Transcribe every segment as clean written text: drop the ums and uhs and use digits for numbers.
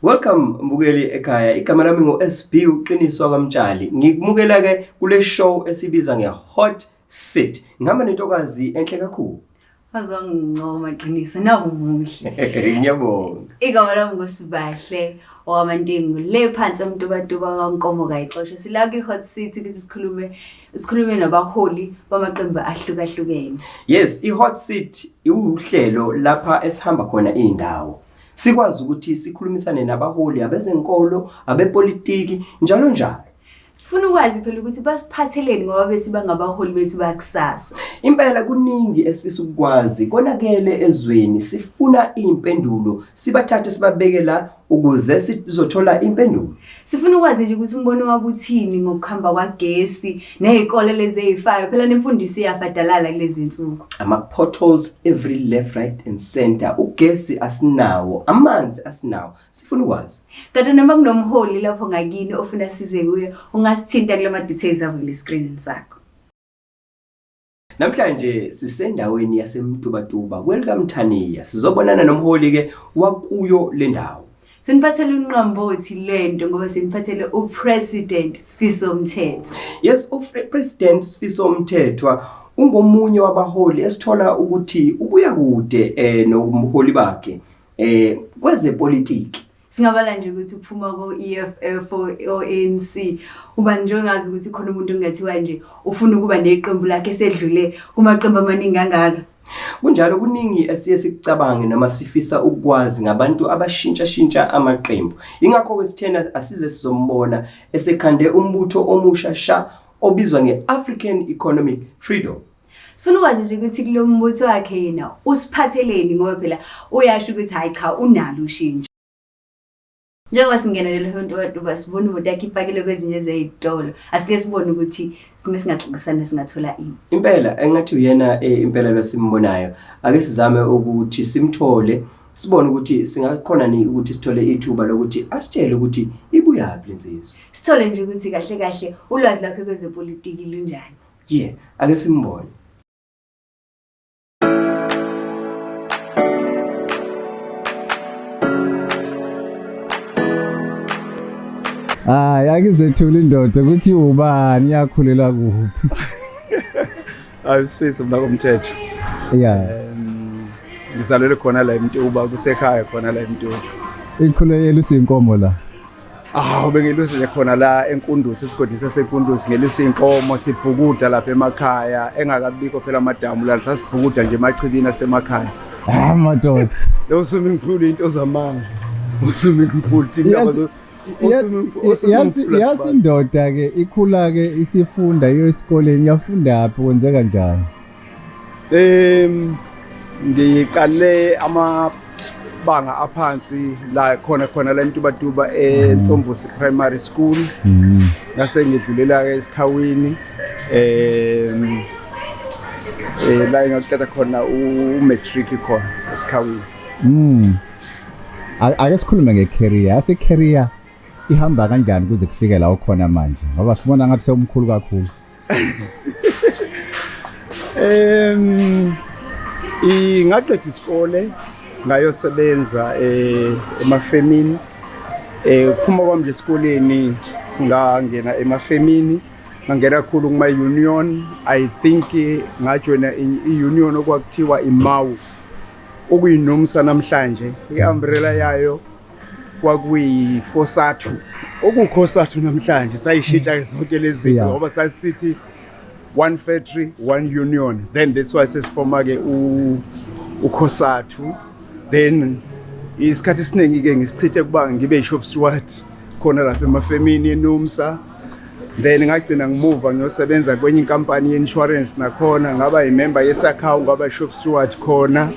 Welcome mbukeli ekhaya. Igama lami ngo-SB uqiniswa kwamtshali. Ngikumukela ke kule show esibiza nge-Hot Seat. Ngihamba nentokazi enhle kakhulu. Azongincoma qinisa nawumuhle. Ngiyabonga. Igama lami ngoSibahle owamantingu le phansi emntubatuba kaNkomo kayixoshwe. Sila ku-Hot Seat ukuthi sikhulume nabaholi bamaqembu ahlukahlukene. Yes, i-Hot Seat uhlelo lapha esihamba khona indawo. Sikwazi ukuthi sikhulumisane nabaholi abezenkolo, abepolitiki, njalo njalo. Sifuna ukwazi phela ukuthi basiphatheleni ngoba bethi bangabaholi bethu bakusasa. Impela kuningi esifisa ukwazi konakele ezweni, sifuna impendulo, sibathathe sibabeke la ukuze sizothola impendulo. Sifuna ukwazi nje ukuthi umbono wabo uthini ngokuhamba kwagesi nezikole lezi ezifayo phela nemfundisi iyafadalala kulezi insuku. Ama potholes every left, right and center. Ugesi asinawo, amanzi asinawo. Sifuna ukwazi. Kanti noma kunomholi lapho ngakini ofuna size kuye, ungasithinta kule ma details avule screen sakho. Namhlanje sisendaweni yaseMtubatuba kwelikaMthaniya. Sizobonana nomholi ke wakuyo le ndawo. Siniphathele unqambothi lento ngoba siniphathele uPresident Sifiso Mthethwa. Yes, uPresident Sifiso Mthethwa ungomunye wabaholi esithola ukuthi ubuya kude nomholi bakhe kwezepolitiki. Singabala nje ukuthi uphuma ko-EFF ANC uba nje ngazi ukuthi khona umuntu ongathiwa nje ufuna ukuba neqembu lakhe esedlule kumaqembu amaningi kangaka. Kunjalo kuningi esiye sikucabange noma sifisa ukwazi ngabantu abashintsha amaqembu. Ingakho kwesithena asize sizombona esekhande umbutho omusha sha obizwa ngeAfrican Economic Freedom. Sifuna ukwazi nje ukuthi kulo mbutho wakhe yena usiphatheleni ngoba phela uyasho ukuthi hayi cha unalo ushintsho. Njengoba singenelele abantu basibona ukuthi yakhipakile kwezinye zezitolo, asike sibone ukuthi sime singaxoxisana singathola ini. Impela engathi uyena impela losimbonayo, ake sizame ukuthi simthole, sibone ukuthi singakhona ni ukuthi sithole ithuba lokuthi asitshele ukuthi ibuyapi lensizwe. Sithole nje ukuthi kahle kahle ulwazi lakhe kwezepolitiki linjani. Yeah, ake simbone. Yakizethula indoda ukuthi ubani yakhulela kuphi. Ayisifiso mna komthetho. Yeah. Ngizalelwe khona la eMtuba kusekhaya khona la eMtuba. Ikhulekela usinkomo la. Bengelusi nje khona la eNkunduzi esigodini saseNkunduzi ngelusi inkomo sibhukuda lapha emakhaya engakabikho phela amadamu la sasibhukuda nje emachibini asemakhaya. Madoda. Lo swimming pool into zamanga. Swimming pool indaba Yazi indoda ke ikhula ke isifunda iyo esikoleni yafunda apho kwenzeka njani? Ngiqale amabanga aphansi la khona la eMtubatuba eNtsombosi Primary School. Ngase ngidlulela ke esikhawini la ngaqeda khona umatric khona esikhawini. Ake sikhulume ngecareer. Career ihamba kanjani kuze kufike la ukhona manje ngoba sibona ngathi sewumkhulu kakhulu. Ngaqeda isikole ngayosebenza emafemini. Phuma kwami nje esikoleni ngangena emafemini, ngangena kakhulu kuma union. I think ngajoina i-union okwakuthiwa iMawu okuyinomsa namhlanje. I-umbrella yayo kwakuyi-Fosathu okukhosathu namhlanje sayishintsha zonke lezi zinto ngoba sasithi one factory one union, then that's why sesifoma ke ukhosathu. Then isikhathi esiningi ke ngisichithe kuba ngibe shop steward khona lapha emafemini eNomsa. Then ngagcina ngimove ngiyosebenza kwenye inkampani ye-insurance nakhona ngaba imember yesakhawu ngaba shop steward khona.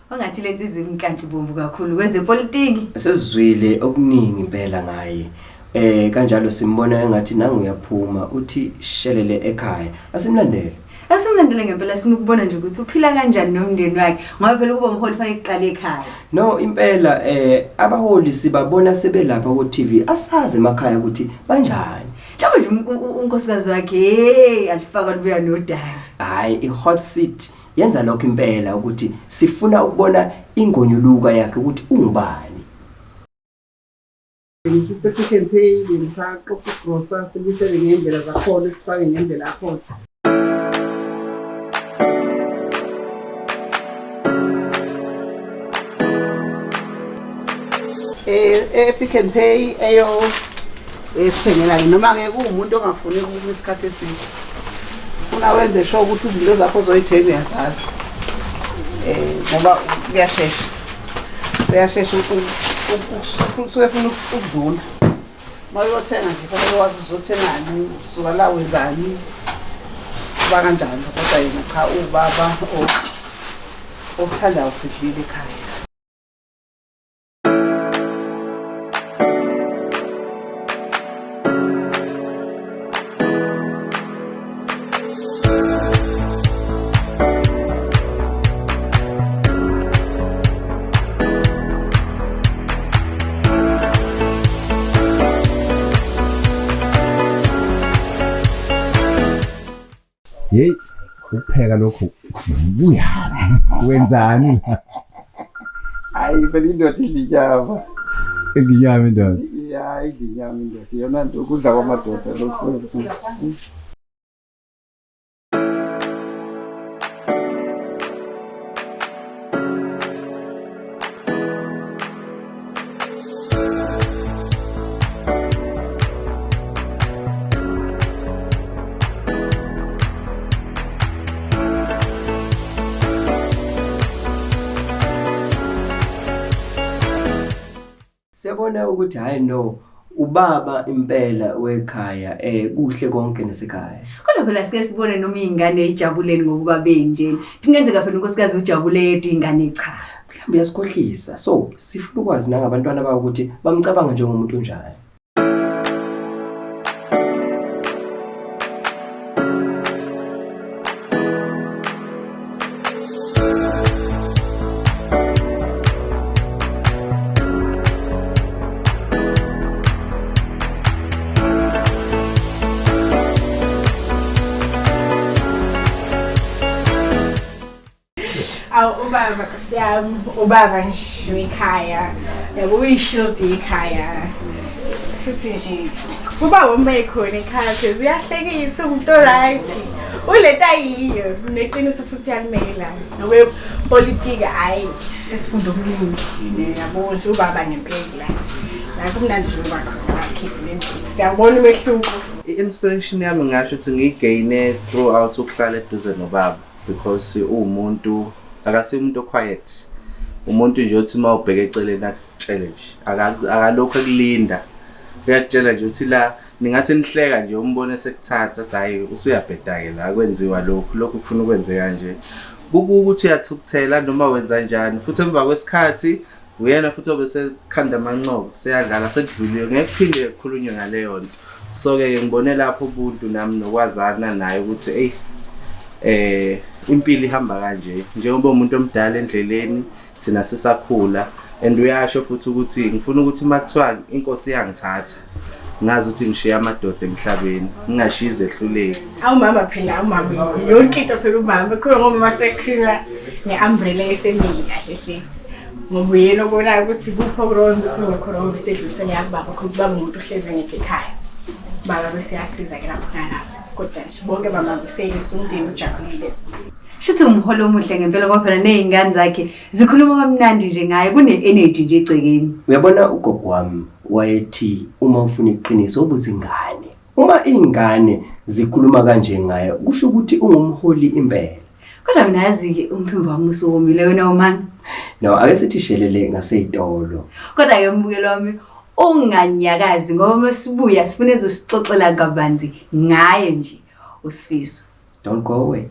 Wangathi lensizwe imkanti bomvu kakhulu kwezepolitiki. Sesizwile okuningi impela ngaye. Kanjalo simbona engathi nangu uyaphuma uthi shelele ekhaya. Asimlandele. Asimlandele ngempela sifuna ukubona nje ukuthi uphila kanjani nomndeni wakhe ngoba phela ukuba umholi fanele iqale ekhaya. No impela abaholi sibabona sebelapha ku TV asazi emakhaya ukuthi banjani. Mhlawumbe nje unkosikazi wakhe alifaka lubuya nodaya. Hayi iHot Seat yenza lokho impela ukuthi sifuna ukubona ingonyuluka yakhe ukuthi ungubani. Ngisise-Pick n Pay ngisaqoqa igrosa sibisele ngendlela zakhona sifake ngendlela yakhona. Pick n Pay eyo esithengela noma-ke kuwumuntu ongafuni ukuma isikhathi eside ufuna wenze sure ukuthi izinto zakho zoyithenga uyazazi ngoba kuyashesha usuke funa ukudlula uma uyothenga nje fanele wazi uzothengani usuka la wenzani kuba kanjalo kodwa yena cha ubaba osithandayo sidlile ekhaya. Hey, ukupheka lokho buyana. Wenzani la? Hayi phela indoda idla inyama. Inyama indoda. Ya idla inyama indoda. Yona nto ukudla kwamadoda lokho. Siyabona ukuthi hayi no ubaba impela wekhaya kuhle konke nasekhaya. Kodwa phela sike sibone noma izingane ijabuleni ngokuba benjeni. Kungenzeka phela unkosikazi ujabule yedwa izingane cha. Mhlawumbe yasikhohlisa. So sifuna ukwazi nangabantwana bawo ukuthi bamcabanga njengomuntu onjani. Ubaba kusiyami ubaba ngisho ekhaya yabo uyishield ekhaya futhi nje ubaba uma ekhona ekhaya pheze uyahlekisa umuntu right uleta yiyo neqiniso futhi yakumela nowe politics hayi sesifunda okuningi yabo nje ubaba ngempela la kumnandi nje ubaba khipha lenzi siyabona umehluko. I-inspiration yami ngasho ukuthi ngiyigaine throughout ukuhlala eduze nobaba because umuntu akasi umuntu quiet umuntu nje uthi mawubheka eceleni akutshele nje akalokho kulinda uyatshela nje uthi la ningathi nihleka nje umbone sekuthatha athi hayi usuyabhedake la kwenziwa lokho kufuna ukwenzeka nje ukuthi uyathukuthela noma wenza njani futhi emva kwesikhathi uyena futhi obese khanda amancobo seyadlala sekudlulile ngeke kuphinde kukhulunywe ngaleyo nto so ke ngibone lapho ubuntu nami nokwazana naye ukuthi impilo ihamba kanje njengoba umuntu omdala endleleni thina sisakhula and uyasho futhi ukuthi ngifuna ukuthi makuthiwa inkosi iyangithatha ngazi ukuthi ngishiya amadoda emhlabeni ngingashize ehluleki. Awumama phela umama yonke into phela umama khona ngoba masekhula neumbrella yefamily kahle hle ngoba uyena obona ukuthi kupho wrong kupho wrong besedlulisela yakubaba because baba umuntu ohlezi ngeke ekhaya baba bese yasiza ke lapho nalapho kodwa nje bonke bamabisela umndeni ujabulile. Shithi umholo omuhle ngempela ngoba phela nezingane zakhe zikhuluma kamnandi nje ngaye kune-energy nje egcekeni. Uyabona ugogo wami wayethi uma ufuna iqiniso ubuza ingane. Uma izingane zikhuluma kanje ngaye kusho ukuthi ungumholi impela. Kodwa mina yazi-ke umphimbo wami usomile wena umani. No ake sithi shelele ngaseyitolo. Kodwa ke mbukelo wami unganyakazi ngoba masibuya sifune ezosixoxela kabanzi ngaye nje uSifiso. Don't go away.